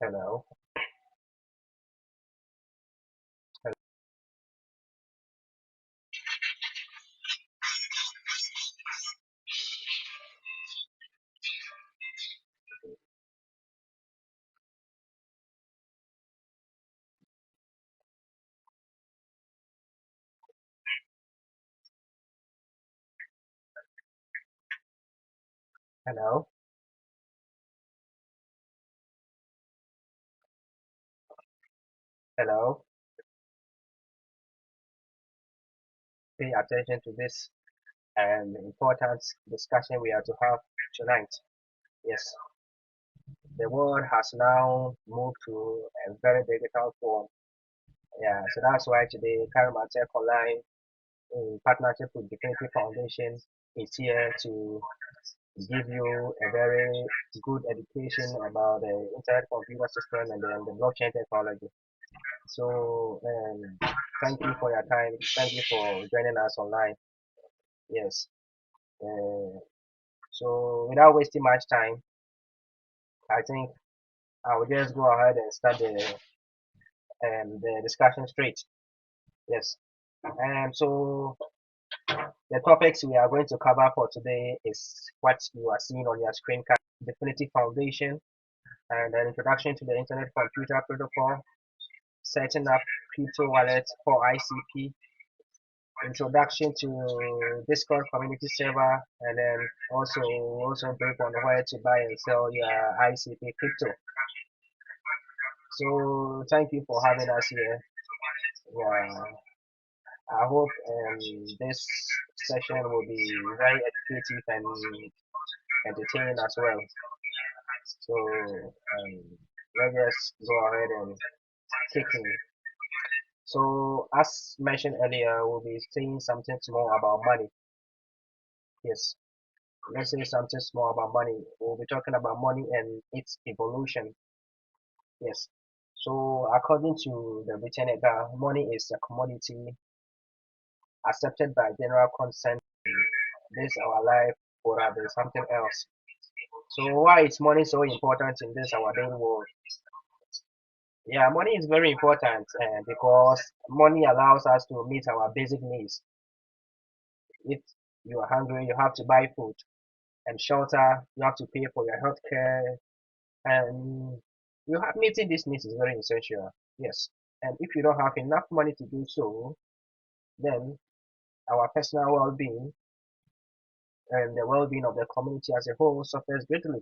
Hello, hello, hello. Pay attention to this important discussion we are to have tonight. Yes, the world has now moved to a very digital form. Yeah, so that's why today Karma Tech Online, in partnership with DFINITY Foundation, is here to give you a very good education about the internet computer system and then the blockchain technology. So, thank you for your time. Thank you for joining us online. Yes. Uh, so without wasting much time, I think I will just go ahead and start the discussion straight. Yes. And so the topics we are going to cover for today is what you are seeing on your screen: Definitive Foundation and an introduction to the Internet Computer Protocol, setting up crypto wallets for ICP, introduction to Discord community server, and then also brief on where to buy and sell your ICP crypto. So thank you for having us here. Yeah, I hope this session will be very educative and entertaining as well. So let's just go ahead and kick in. So as mentioned earlier, we'll be saying something small about money. Yes, let's say something small about money. We'll be talking about money and its evolution. Yes. So according to the written money is a commodity accepted by general consent. This our life or rather something else. So why is money so important in this our daily world? Yeah, money is very important because money allows us to meet our basic needs. If you are hungry, you have to buy food and shelter. You have to pay for your health care, and you have meeting these needs is very essential. Yes, and if you don't have enough money to do so, then our personal well-being and the well-being of the community as a whole suffers greatly.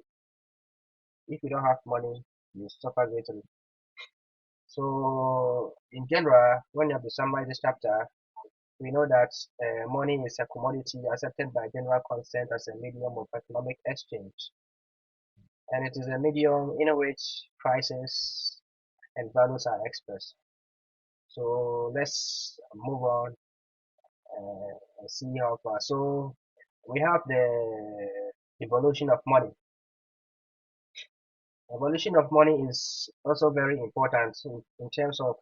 If you don't have money, you suffer greatly. So, in general, when you have to summarize this chapter, we know that money is a commodity accepted by general consent as a medium of economic exchange, and it is a medium in which prices and values are expressed. So let's move on and see how far. So we have the evolution of money. Evolution of money is also very important in terms of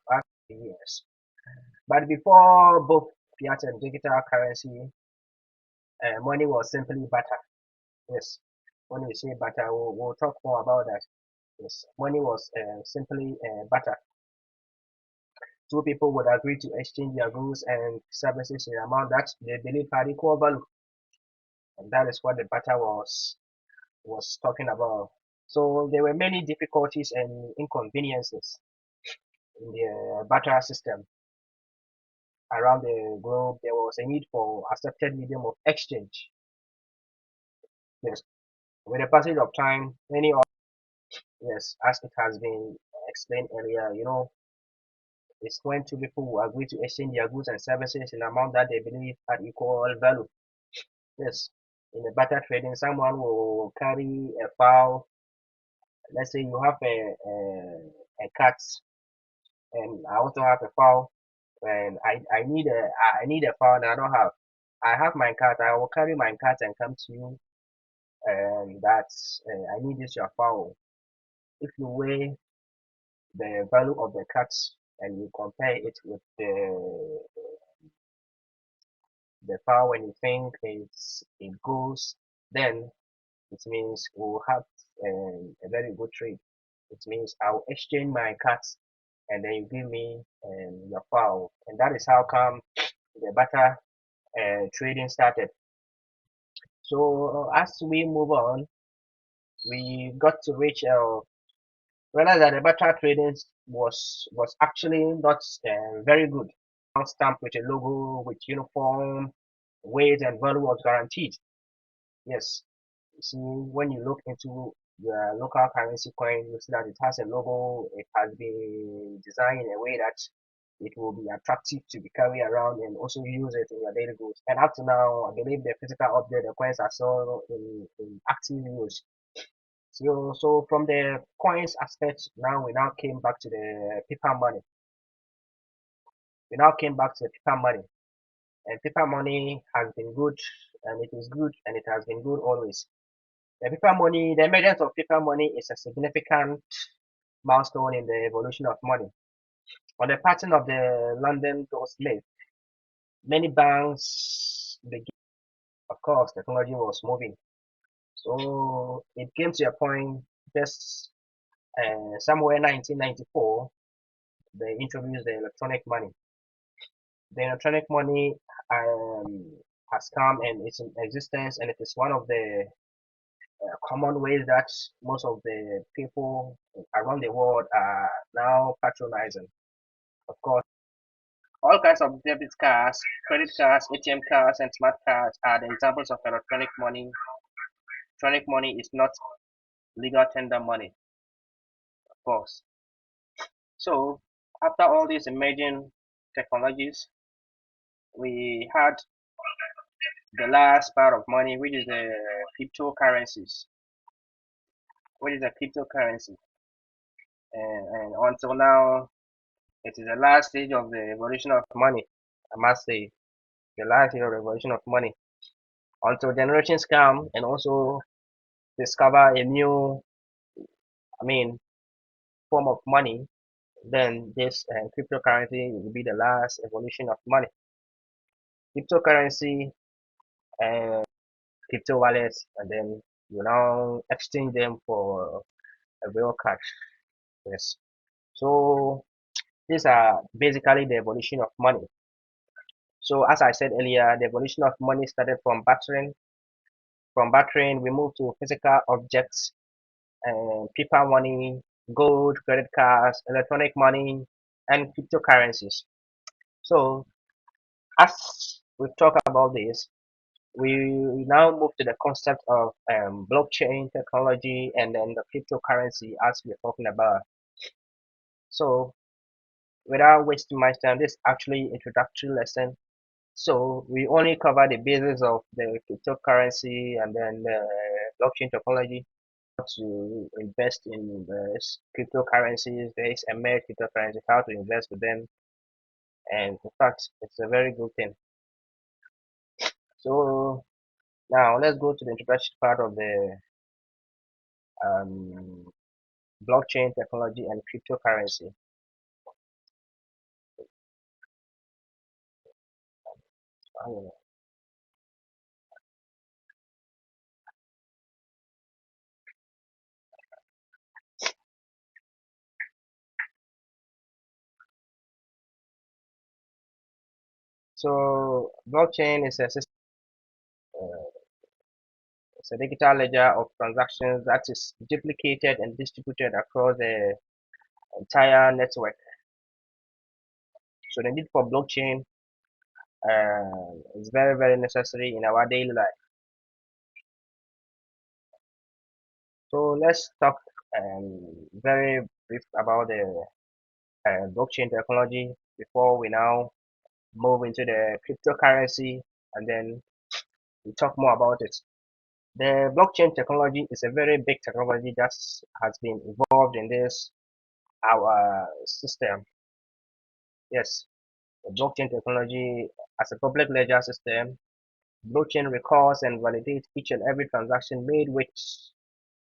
years. But before both fiat and digital currency, money was simply barter. Yes, when we say barter, we'll talk more about that. Yes, money was simply barter. Two people would agree to exchange their goods and services in an amount that they believe had equal value, and that is what the barter was talking about. So there were many difficulties and inconveniences in the barter system around the globe. There was a need for accepted medium of exchange. Yes, with the passage of time, yes, as it has been explained earlier, it's when two people who agree to exchange their goods and services in an amount that they believe had equal value. Yes, in the barter trading, someone will carry a fowl. Let's say you have a cat, and I also have a fowl, and I need a fowl, and I don't have. I have my cat. I will carry my cat and come to you, and that's I need this your fowl. If you weigh the value of the cat and you compare it with the fowl, and you think it goes, then it means we'll have a very good trade. It means I'll exchange my cats and then you give me your fowl. And that is how come the barter trading started. So as we move on, we got to reach realize that the barter trading was actually not very good. Stamp with a logo, with uniform, weight and value was guaranteed. Yes, you see, when you look into the local currency coin, you see that it has a logo. It has been designed in a way that it will be attractive to be carried around and also use it in your daily goods. And up to now, I believe the physical update, the coins are still in active use. So from the coins aspect, now we now came back to the paper money. We now came back to the paper money. And paper money has been good, and it is good, and it has been good always. The paper money, the emergence of paper money is a significant milestone in the evolution of money. On the pattern of the London gold slave, many banks began, of course, technology was moving. So it came to a point just somewhere 1994, they introduced the electronic money. The electronic money has come and it's in existence, and it is one of the common ways that most of the people around the world are now patronizing. Of course, all kinds of debit cards, credit cards, ATM cards, and smart cards are the examples of electronic money. Electronic money is not legal tender money, of course. So, after all these emerging technologies, we had the last part of money, which is the cryptocurrencies. What is a cryptocurrency? And until now, it is the last stage of the evolution of money. I must say, the last stage of revolution of money. Until generations come and also discover a new, I mean, form of money, then this cryptocurrency will be the last evolution of money. Cryptocurrency and crypto wallets, and then you now exchange them for a real cash. Yes. So these are basically the evolution of money. So as I said earlier, the evolution of money started from bartering. From bartering, we moved to physical objects and paper money, gold, credit cards, electronic money, and cryptocurrencies. So as we talk about this, we now move to the concept of blockchain technology and then the cryptocurrency as we're talking about. So without wasting much time, this is actually introductory lesson. So we only cover the basis of the cryptocurrency and then the blockchain technology to invest in the cryptocurrencies. There is emerged cryptocurrency, how to invest with them, and in fact, it's a very good thing. So now let's go to the introduction part of the um, blockchain technology and cryptocurrency. So blockchain is a system, it's a digital ledger of transactions that is duplicated and distributed across the entire network. So the need for blockchain is very, very necessary in our daily life. So let's talk very brief about the blockchain technology before we now move into the cryptocurrency and then we talk more about it. The blockchain technology is a very big technology that has been involved in this our system. Yes, the blockchain technology as a public ledger system, blockchain records and validates each and every transaction made, which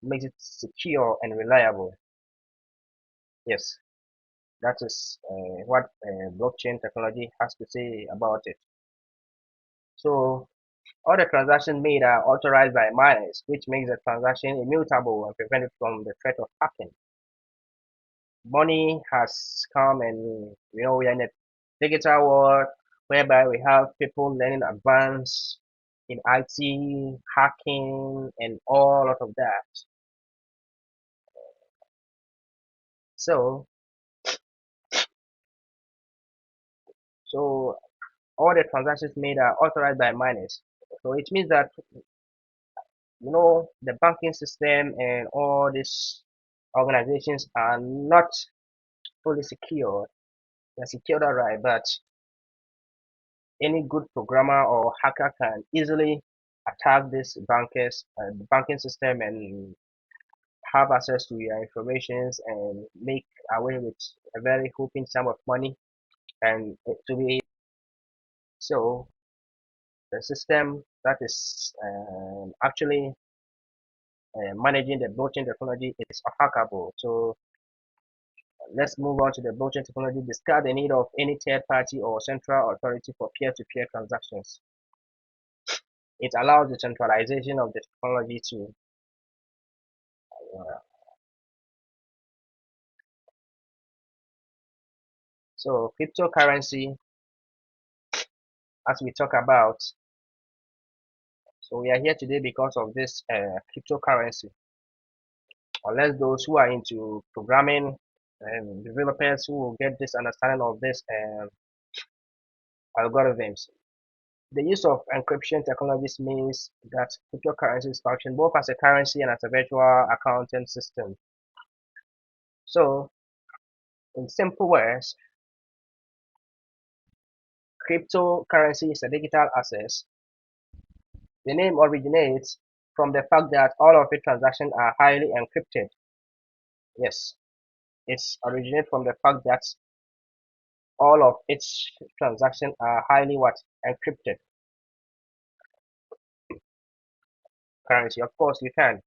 makes it secure and reliable. Yes, that is what blockchain technology has to say about it. So all the transactions made are authorized by miners, which makes the transaction immutable and prevent it from the threat of hacking. money has come, and we are in a digital world whereby we have people learning advanced in IT, hacking, and all of that. So, so all the transactions made are authorized by miners. So it means that the banking system and all these organizations are not fully secure. They're secured alright, but any good programmer or hacker can easily attack this banking system and have access to your informations and make away with a very hoping sum of money. And to be so, the system that is actually managing the blockchain technology is hackable. So let's move on to the blockchain technology. Discard the need of any third party or central authority for peer-to-peer transactions. It allows the centralization of the technology to uh, so cryptocurrency, as we talk about. So we are here today because of this cryptocurrency. Unless those who are into programming and developers who will get this understanding of this algorithms. The use of encryption technologies means that cryptocurrencies function both as a currency and as a virtual accounting system. So, in simple words, cryptocurrency is a digital asset. The name originates from the fact that all of its transactions are highly encrypted. Yes, it's originated from the fact that all of its transactions are highly what? Encrypted. Currency, of course, you can.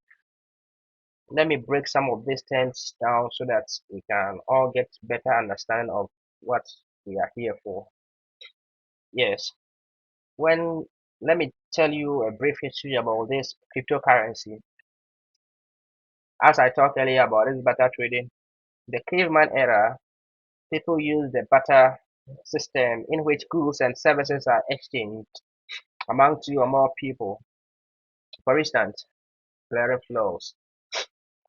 Let me break some of these terms down so that we can all get better understanding of what we are here for. Yes, when let me tell you a brief history about this cryptocurrency. As I talked earlier about this barter trading, the caveman era, people used the barter system in which goods and services are exchanged among two or more people. For instance, clearing flows.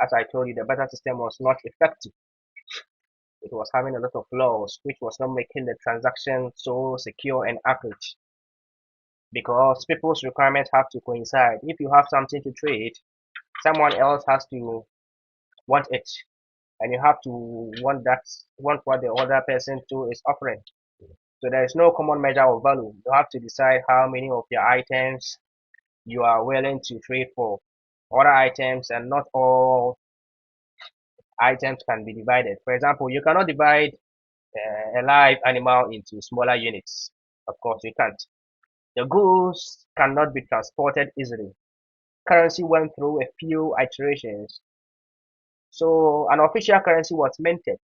As I told you, the barter system was not effective. It was having a lot of flaws, which was not making the transaction so secure and accurate because people's requirements have to coincide. If you have something to trade, someone else has to want it, and you have to want what the other person too is offering. So there is no common measure of value. You have to decide how many of your items you are willing to trade for. Other items and not all items can be divided. For example, you cannot divide a live animal into smaller units. Of course, you can't. The goods cannot be transported easily. Currency went through a few iterations. So an official currency was minted.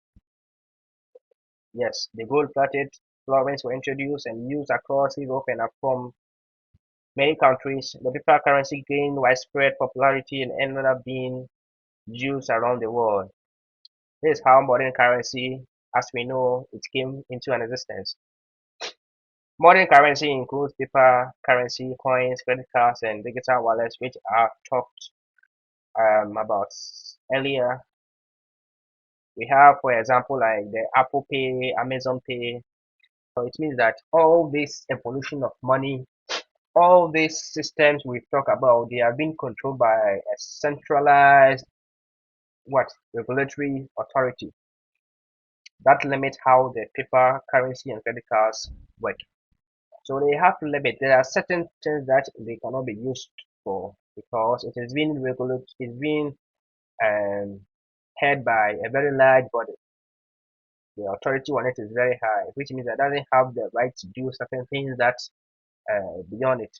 Yes, the gold-plated florins were introduced and used across Europe and from many countries. The paper currency gained widespread popularity and ended up being used around the world. This is how modern currency, as we know, it came into an existence. Modern currency includes paper currency, coins, credit cards, and digital wallets, which I've talked about earlier. We have, for example, like the Apple Pay, Amazon Pay. So it means that all this evolution of money, all these systems we talk about, they are being controlled by a centralized what regulatory authority that limits how the paper currency and credit cards work. So they have to limit. There are certain things that they cannot be used for because it is being regulated, it's being um, head by a very large body. The authority on it is very high, which means that it doesn't have the right to do certain things that beyond it.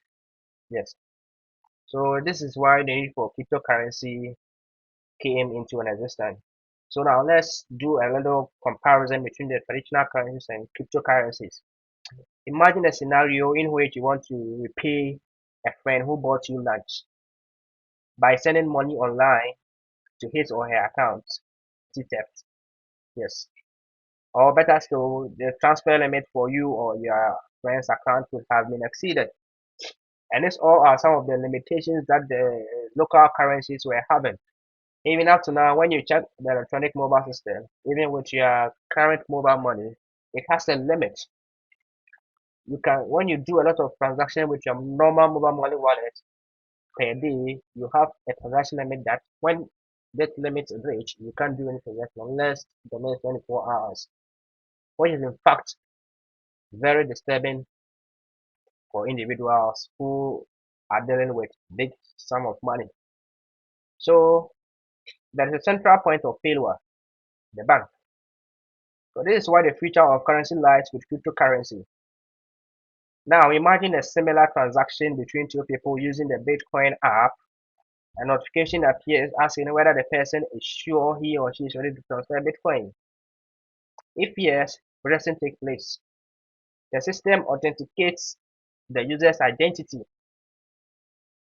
Yes. So this is why the need for cryptocurrency came into an existence. So now let's do a little comparison between the traditional currencies and cryptocurrencies. Imagine a scenario in which you want to repay a friend who bought you lunch by sending money online to his or her account. Theft. Yes. Or better still, the transfer limit for you or your friend's account could have been exceeded. And these all are some of the limitations that the local currencies were having. Even up to now, when you check the electronic mobile system, even with your current mobile money, it has a limit. You can, when you do a lot of transaction with your normal mobile money wallet per day, you have a transaction limit that when that limit is reached, you can't do anything else unless the next 24 hours, which is in fact very disturbing for individuals who are dealing with big sum of money. So there is a central point of failure, the bank. So this is why the future of currency lies with cryptocurrency. Now imagine a similar transaction between two people using the Bitcoin app. A notification appears asking whether the person is sure he or she is ready to transfer Bitcoin. If yes, processing takes place. The system authenticates the user's identity,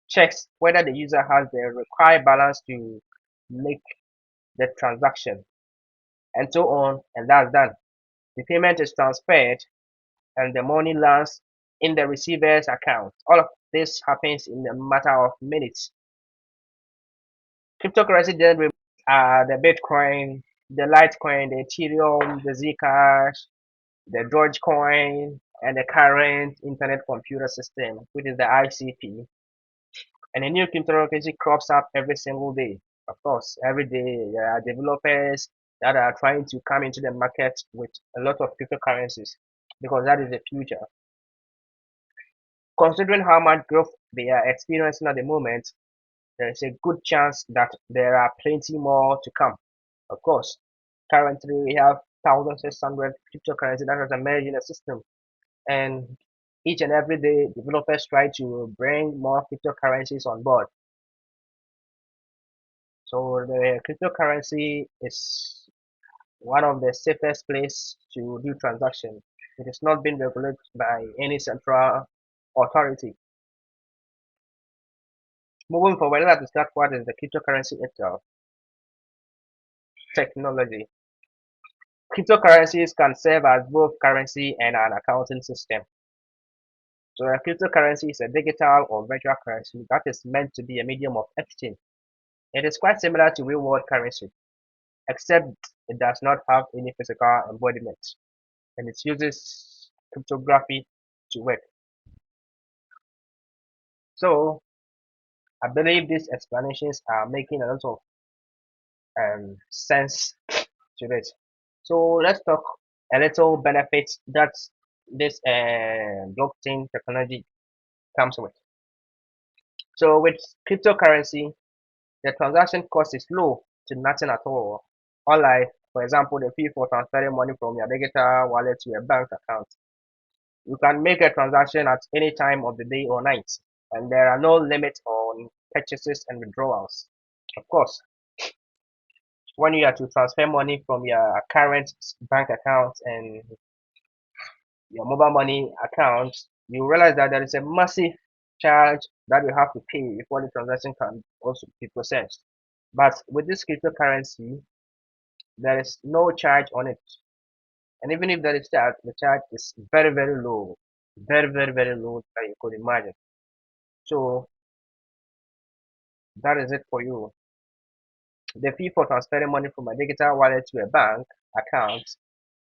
checks whether the user has the required balance to make the transaction, and so on, and that's done. The payment is transferred and the money lands in the receiver's account. All of this happens in a matter of minutes. Cryptocurrency then the Bitcoin, the Litecoin, the Ethereum, the Zcash, the Dogecoin, and the current Internet Computer System, which is the ICP. And a new cryptocurrency crops up every single day. Of course, every day there are developers that are trying to come into the market with a lot of cryptocurrencies because that is the future. Considering how much growth they are experiencing at the moment, there is a good chance that there are plenty more to come. Of course, currently we have 1,600 cryptocurrencies that has emerged in the system, and each and every day developers try to bring more cryptocurrencies on board. So the cryptocurrency is one of the safest place to do transaction. It is not been regulated by any central authority. Moving forward, let's discuss what is the cryptocurrency itself. Technology. Cryptocurrencies can serve as both currency and an accounting system. So a cryptocurrency is a digital or virtual currency that is meant to be a medium of exchange. It is quite similar to real world currency, except it does not have any physical embodiment and it uses cryptography to work. So I believe these explanations are making a lot of sense to it. So let's talk a little benefits that this blockchain technology comes with. So with cryptocurrency, the transaction cost is low to nothing at all. Unlike, for example, the fee for transferring money from your digital wallet to your bank account. You can make a transaction at any time of the day or night, and there are no limits on purchases and withdrawals. Of course, when you are to transfer money from your current bank account and your mobile money account, you realize that there is a massive charge that you have to pay before the transaction can also be processed. But with this cryptocurrency, there is no charge on it. And even if there is charge, the charge is very, very low. Very, very, very low that you could imagine. So that is it for you. The fee for transferring money from a digital wallet to a bank account,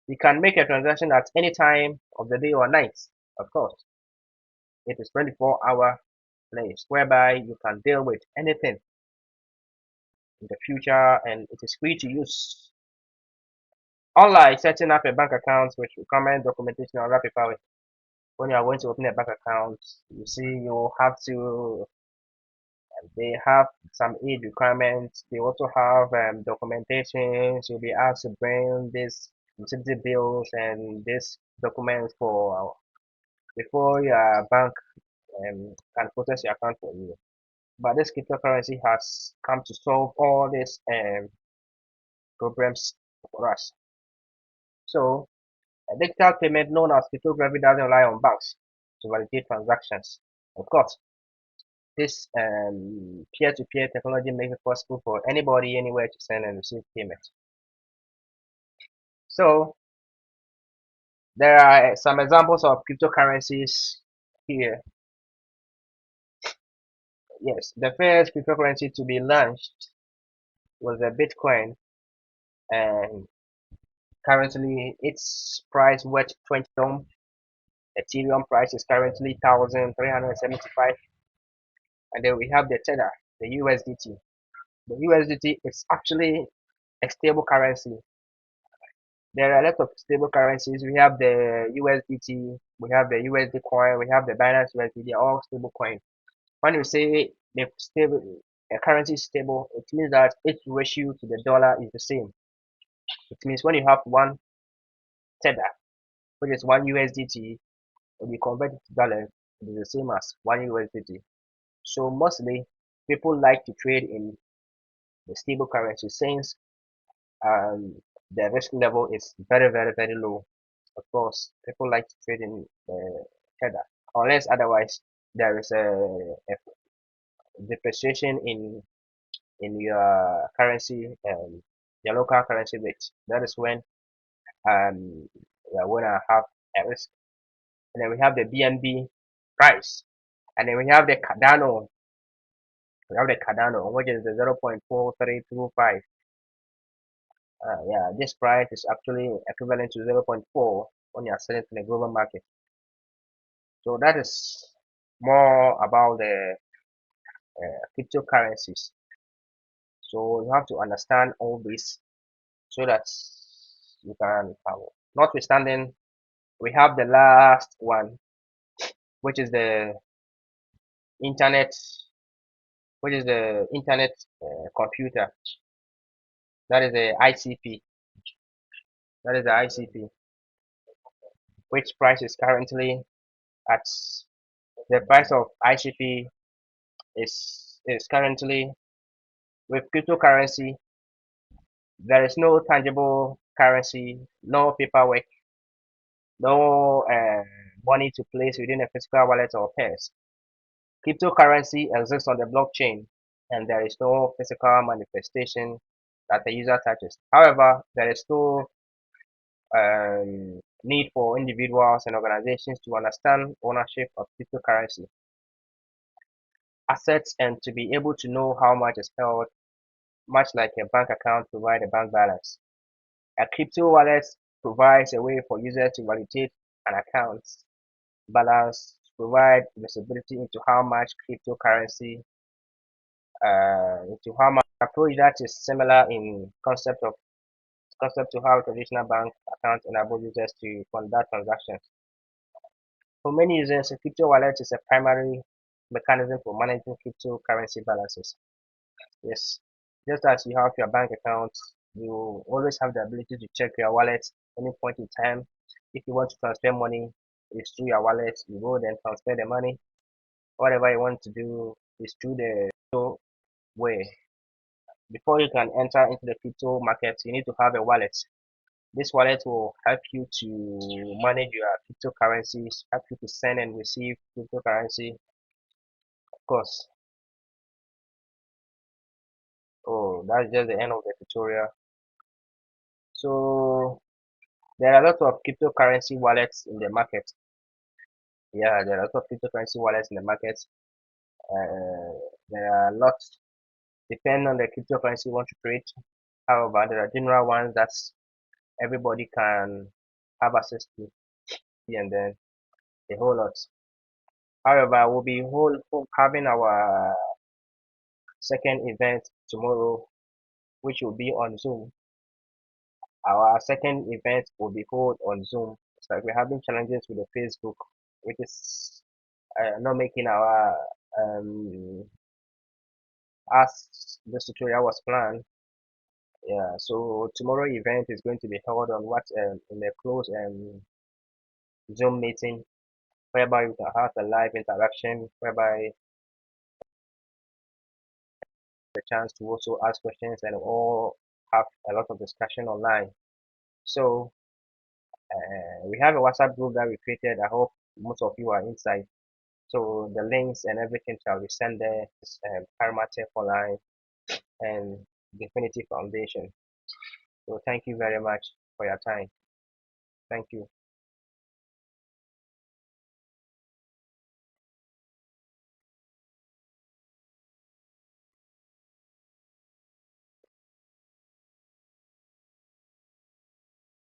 you can make a transaction at any time of the day or night. Of course, it is 24-hour place whereby you can deal with anything in the future and it is free to use. Unlike setting up a bank account which requires documentation or paperwork, when you are going to open a bank account, you see you have to they have some aid requirements. They also have documentation. So you'll be asked to bring this utility bills and this documents for before your bank can process your account for you. But this cryptocurrency has come to solve all these problems for us. So a digital payment known as cryptography doesn't rely on banks to validate transactions. Of course, this peer-to-peer technology makes it possible for anybody anywhere to send and receive payment. So there are some examples of cryptocurrencies here. Yes, the first cryptocurrency to be launched was the Bitcoin, and currently its price worth 20 Ethereum. Ethereum price is currently 1,375, and then we have the Tether, the USDT. The USDT is actually a stable currency. There are a lot of stable currencies. We have the USDT, we have the USD coin, we have the Binance USD. They are all stable coins. When you say the stable a currency is stable, it means that its ratio to the dollar is the same. It means when you have one Tether, which is one USDT, when you convert it to dollars, it is the same as one USDT. So mostly people like to trade in the stable currency since um, the risk level is very low. Of course, people like to trade in Tether unless otherwise there is a depreciation in your currency, your local currency rate. That is when you're gonna have a risk. And then we have the BNB price, and then we have the Cardano. We have the Cardano, which is the 0.4325. Yeah, this price is actually equivalent to zero point 0.4 when you are selling to the global market. So that is more about the cryptocurrencies. So you have to understand all this so that you can, notwithstanding, we have the last one, which is the internet, which is the internet computer. That is the ICP. That is the ICP, which price is currently at the price of ICP is currently with cryptocurrency. There is no tangible currency, no paperwork, no money to place within a physical wallet or purse. Cryptocurrency exists on the blockchain, and there is no physical manifestation that the user touches. However, there is still need for individuals and organizations to understand ownership of cryptocurrency assets and to be able to know how much is held, much like a bank account provide a bank balance. A crypto wallet provides a way for users to validate an account's balance, provide visibility into how much cryptocurrency, into how much approach that is similar in concept to how traditional bank accounts enable users to conduct transactions. For many users, a crypto wallet is a primary mechanism for managing cryptocurrency balances. Yes, just as you have your bank account, you always have the ability to check your wallet any point in time. If you want to transfer money, it's through your wallet. You go then transfer the money. Whatever you want to do is through the crypto way. Before you can enter into the crypto market, you need to have a wallet. This wallet will help you to manage your cryptocurrencies, help you to send and receive cryptocurrency. Of course. Oh, that's just the end of the tutorial. So there are a lot of cryptocurrency wallets in the market. Yeah, there are a lot of cryptocurrency wallets in the market. There are lots, depending on the cryptocurrency you want to create. However, there are general ones that everybody can have access to, and then a whole lot. However, we'll be having our second event tomorrow, which will be on Zoom. Our second event will be held on Zoom. It's like we're having challenges with the Facebook, which is not making our as this tutorial was planned. Yeah, so tomorrow event is going to be held on what in a closed Zoom meeting whereby you can have a live interaction, whereby the chance to also ask questions and all have a lot of discussion online. So we have a WhatsApp group that we created. I hope most of you are inside. So the links and everything shall be sent there. Paramount Online and DFINITY Foundation. So thank you very much. for your time. Thank you.